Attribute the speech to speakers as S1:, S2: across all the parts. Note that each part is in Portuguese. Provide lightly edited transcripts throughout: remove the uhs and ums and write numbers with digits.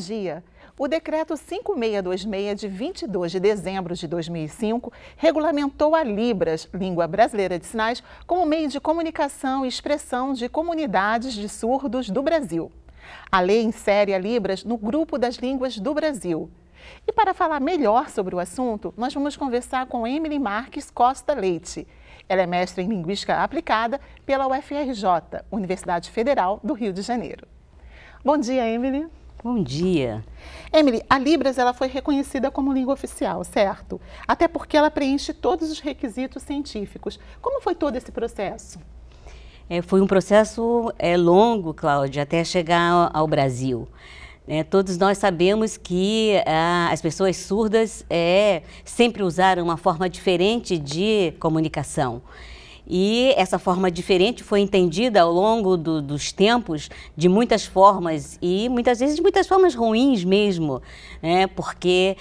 S1: dia. O Decreto 5626, de 22 de dezembro de 2005, regulamentou a Libras, língua brasileira de sinais, como meio de comunicação e expressão de comunidades de surdos do Brasil. A lei insere a Libras no grupo das línguas do Brasil. E para falar melhor sobre o assunto, nós vamos conversar com Emily Marques Costa Leite. Ela é mestre em Linguística Aplicada pela UFRJ, Universidade Federal do Rio de Janeiro. Bom dia, Emily.
S2: Bom dia.
S1: Emily, a Libras ela foi reconhecida como língua oficial, certo? Até porque ela preenche todos os requisitos científicos. Como foi todo esse processo?
S2: Foi um processo longo, Cláudia, até chegar ao Brasil. Todos nós sabemos que as pessoas surdas sempre usaram uma forma diferente de comunicação. E essa forma diferente foi entendida ao longo dos tempos de muitas formas e muitas vezes de muitas formas ruins mesmo, porque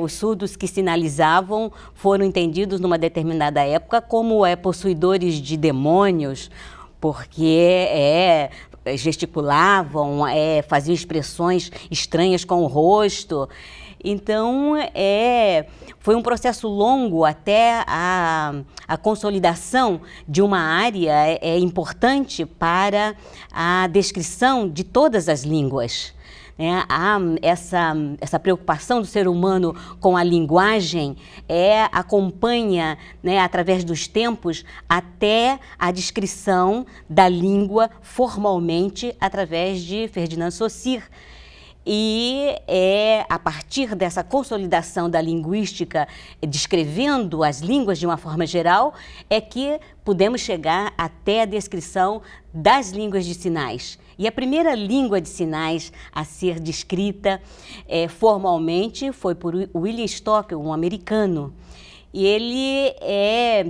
S2: os surdos que sinalizavam foram entendidos numa determinada época como possuidores de demônios, porque gesticulavam, faziam expressões estranhas com o rosto. Então, foi um processo longo até a consolidação de uma área importante para a descrição de todas as línguas. Há essa preocupação do ser humano com a linguagem acompanha, através dos tempos, até a descrição da língua formalmente através de Ferdinand Saussure. E a partir dessa consolidação da linguística, descrevendo as línguas de uma forma geral, que podemos chegar até a descrição das línguas de sinais. E a primeira língua de sinais a ser descrita formalmente foi por William Stockel, um americano. E ele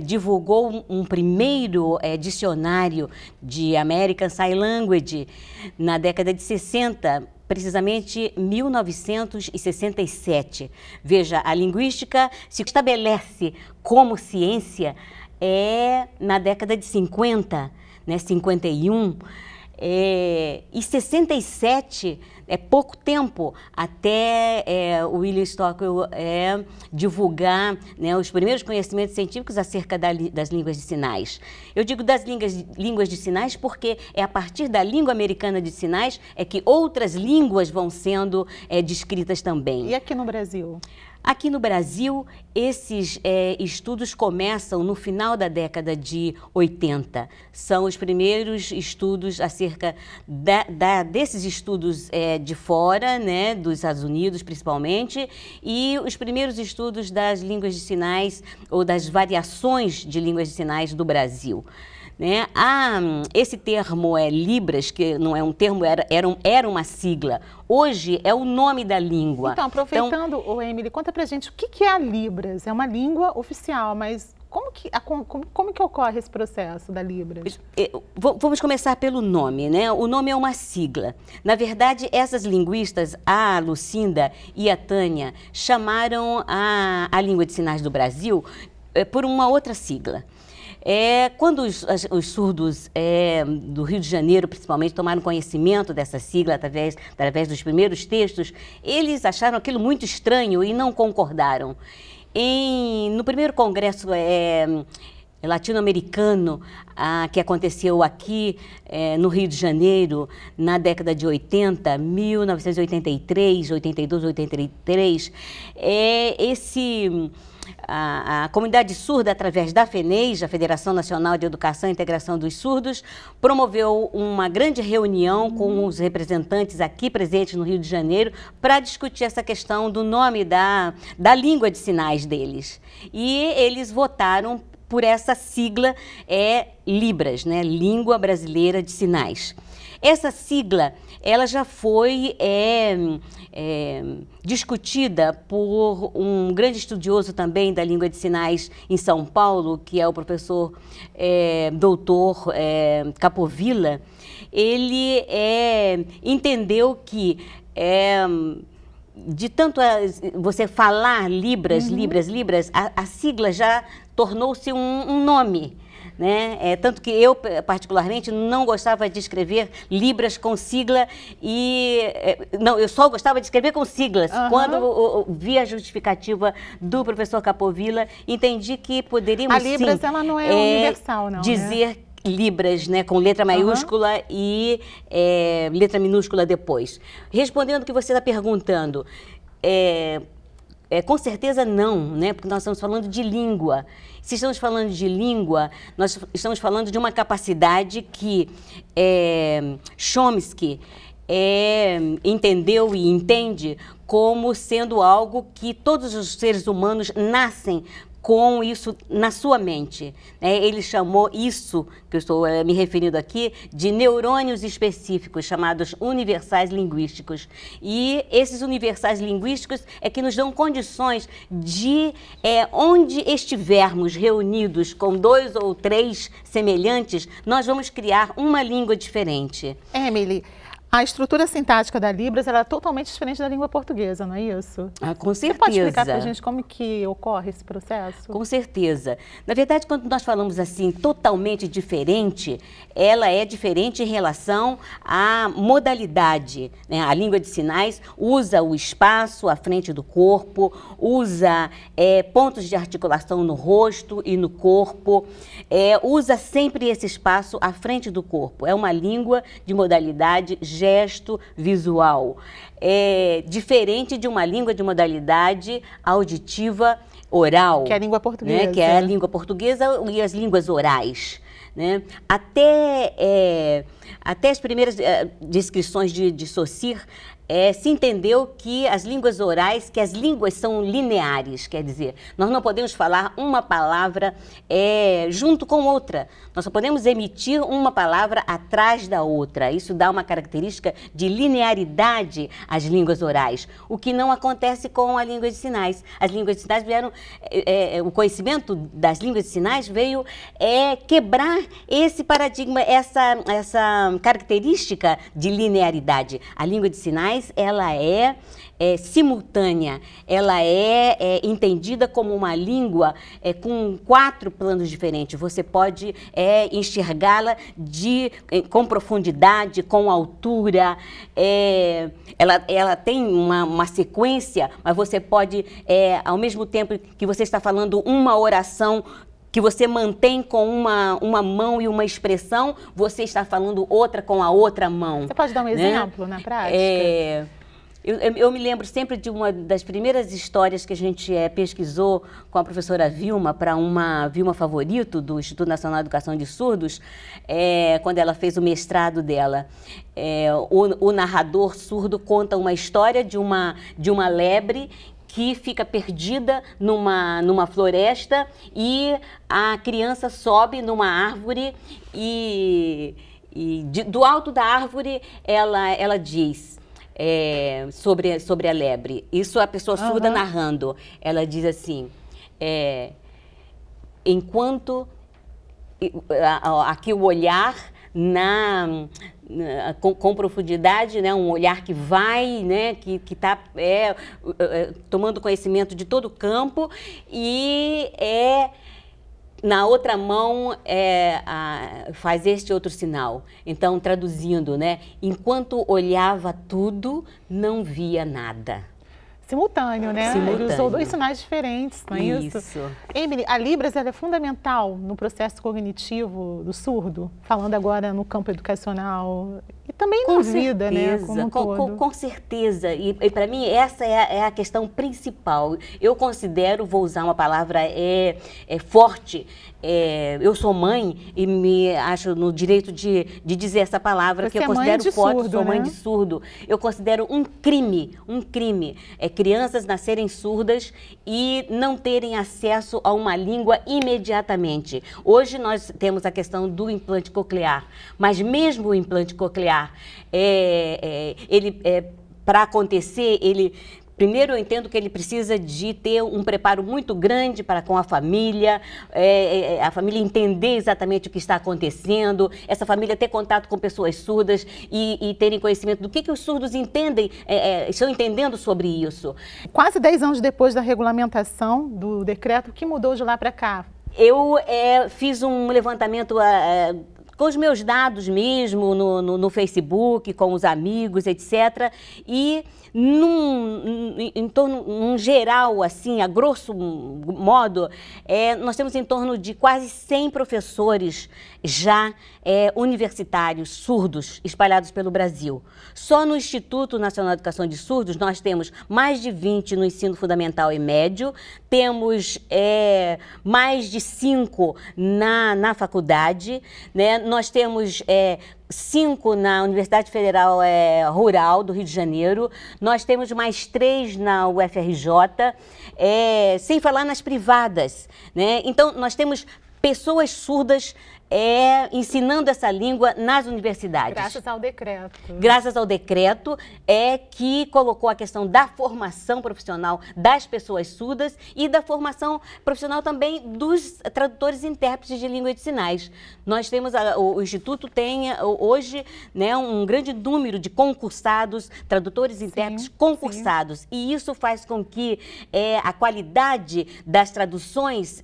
S2: divulgou um primeiro dicionário de American Sign Language na década de 60, precisamente 1967. Veja, a linguística se estabelece como ciência na década de 50, 51, e 67 pouco tempo até o William Stockel divulgar os primeiros conhecimentos científicos acerca das línguas de sinais. Eu digo das línguas de sinais porque é a partir da língua americana de sinais que outras línguas vão sendo descritas também.
S1: E aqui no Brasil?
S2: Aqui no Brasil, esses estudos começam no final da década de 80. São os primeiros estudos acerca desses estudos de fora, dos Estados Unidos principalmente, e os primeiros estudos das línguas de sinais ou das variações de línguas de sinais do Brasil. Esse termo Libras, que não é um termo, era uma sigla. Hoje é o nome da língua.
S1: Então, aproveitando, Emily, conta pra gente o que é a Libras? É uma língua oficial, mas como que ocorre esse processo da Libras?
S2: Vamos começar pelo nome, O nome é uma sigla. Na verdade, essas linguistas, a Lucinda e a Tânia, chamaram a língua de sinais do Brasil por uma outra sigla. Quando os surdos do Rio de Janeiro, principalmente, tomaram conhecimento dessa sigla através dos primeiros textos, eles acharam aquilo muito estranho e não concordaram. No primeiro congresso latino-americano que aconteceu aqui no Rio de Janeiro, na década de 80, 1983, 82, 83, a comunidade surda, através da FENEIS, a Federação Nacional de Educação e Integração dos Surdos, promoveu uma grande reunião com os representantes aqui presentes no Rio de Janeiro para discutir essa questão do nome da língua de sinais deles. E eles votaram por essa sigla Libras, Língua Brasileira de Sinais. Essa sigla, ela já foi discutida por um grande estudioso também da língua de sinais em São Paulo, que é o professor doutor Capovilla. Ele entendeu que de tanto você falar Libras, a sigla já tornou-se um nome. né? Tanto que eu, particularmente, não gostava de escrever Libras com sigla não, eu só gostava de escrever com siglas. Quando eu vi a justificativa do professor Capovilla, entendi que poderíamos,
S1: a Libras, ela não é universal, não,
S2: dizer, né? Libras, né, com letra maiúscula e letra minúscula depois. Respondendo o que você está perguntando, com certeza não, né, porque nós estamos falando de língua. Se estamos falando de língua, nós estamos falando de uma capacidade que Chomsky entendeu e entende como sendo algo que todos os seres humanos nascem com isso na sua mente. Ele chamou isso, que eu estou me referindo aqui, de neurônios específicos, chamados universais linguísticos. E esses universais linguísticos é que nos dão condições de, onde estivermos reunidos com 2 ou 3 semelhantes, nós vamos criar uma língua diferente.
S1: Emily, a estrutura sintática da Libras ela é totalmente diferente da língua portuguesa, não é isso?
S2: Com certeza.
S1: Você pode explicar para a gente como que ocorre esse processo?
S2: Com certeza. Na verdade, quando nós falamos assim, totalmente diferente, ela é diferente em relação à modalidade, né? A língua de sinais usa o espaço à frente do corpo, usa pontos de articulação no rosto e no corpo, usa sempre esse espaço à frente do corpo. É uma língua de modalidade gesto visual. É diferente de uma língua de modalidade auditiva oral.
S1: Que é a língua portuguesa.
S2: Né? Que é a língua portuguesa e as línguas orais. Né? Até as primeiras descrições de Saussure, se entendeu que as línguas orais, que as línguas são lineares, quer dizer, nós não podemos falar uma palavra junto com outra, nós só podemos emitir uma palavra atrás da outra. Isso dá uma característica de linearidade às línguas orais, o que não acontece com a língua de sinais. As línguas de sinais vieram, o conhecimento das línguas de sinais veio quebrar esse paradigma, essa característica de linearidade. A língua de sinais ela é simultânea, ela é entendida como uma língua com 4 planos diferentes. Você pode enxergá-la com profundidade, com altura. Ela tem uma sequência, mas você pode, ao mesmo tempo que você está falando uma oração, que você mantém com uma mão e uma expressão, você está falando outra com a outra mão.
S1: Você pode dar um exemplo na prática?
S2: Eu me lembro sempre de uma das primeiras histórias que a gente pesquisou com a professora Vilma, para uma Vilma Favorito, do Instituto Nacional de Educação de Surdos, quando ela fez o mestrado dela. O narrador surdo conta uma história de uma lebre que fica perdida numa floresta e a criança sobe numa árvore e do alto da árvore ela diz sobre a lebre. Isso a pessoa surda narrando. Ela diz assim, enquanto aqui o olhar com profundidade, né, um olhar que vai, né, que está tomando conhecimento de todo o campo, e na outra mão faz este outro sinal. Então, traduzindo, né, enquanto olhava tudo, não via nada.
S1: Simultâneo, né?
S2: Simultâneo.
S1: Ele usou 2 sinais diferentes, não é isso? Emily, a Libras ela é fundamental no processo cognitivo do surdo, falando agora no campo educacional e também na vida, né? Como um todo.
S2: Com certeza. E para mim essa é a questão principal. Eu considero, vou usar uma palavra forte, eu sou mãe e me acho no direito de dizer essa palavra,
S1: porque
S2: que eu considero forte, sou mãe
S1: né?
S2: de surdo. Eu considero um crime, crianças nascerem surdas e não terem acesso a uma língua imediatamente. Hoje nós temos a questão do implante coclear, mas mesmo o implante coclear, para acontecer, primeiro, eu entendo que ele precisa de ter um preparo muito grande com a família entender exatamente o que está acontecendo, essa família ter contato com pessoas surdas e terem conhecimento do que os surdos entendem, estão entendendo sobre isso.
S1: Quase 10 anos depois da regulamentação do decreto, o que mudou de lá para cá?
S2: Eu fiz um levantamento com os meus dados mesmo, no Facebook, com os amigos, etc. E num geral, assim, a grosso modo, nós temos em torno de quase 100 professores já universitários, surdos, espalhados pelo Brasil. Só no Instituto Nacional de Educação de Surdos nós temos mais de 20 no ensino fundamental e médio, temos mais de 5 na faculdade, né? Nós temos 5 na Universidade Federal Rural do Rio de Janeiro, nós temos mais 3 na UFRJ, sem falar nas privadas, né? Então, nós temos pessoas surdas ensinando essa língua nas universidades.
S1: Graças ao decreto.
S2: Graças ao decreto que colocou a questão da formação profissional das pessoas surdas e da formação profissional também dos tradutores e intérpretes de língua de sinais. Nós temos, o Instituto tem hoje, né, um grande número de concursados, tradutores e intérpretes concursados. Sim. E isso faz com que a qualidade das traduções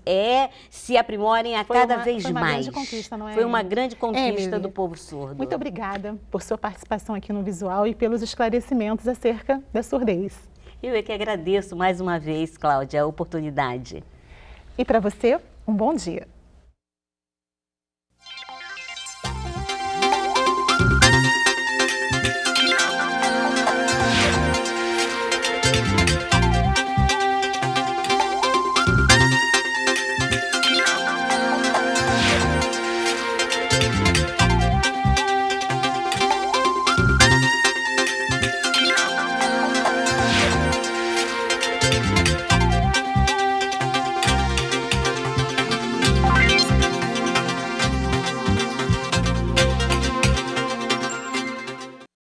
S2: se aprimorem a cada vez mais.
S1: Não é?
S2: Foi uma grande conquista do povo surdo.
S1: Muito obrigada por sua participação aqui no Visual e pelos esclarecimentos acerca da surdez.
S2: Eu é que agradeço mais uma vez, Cláudia, a oportunidade.
S1: E para você, um bom dia.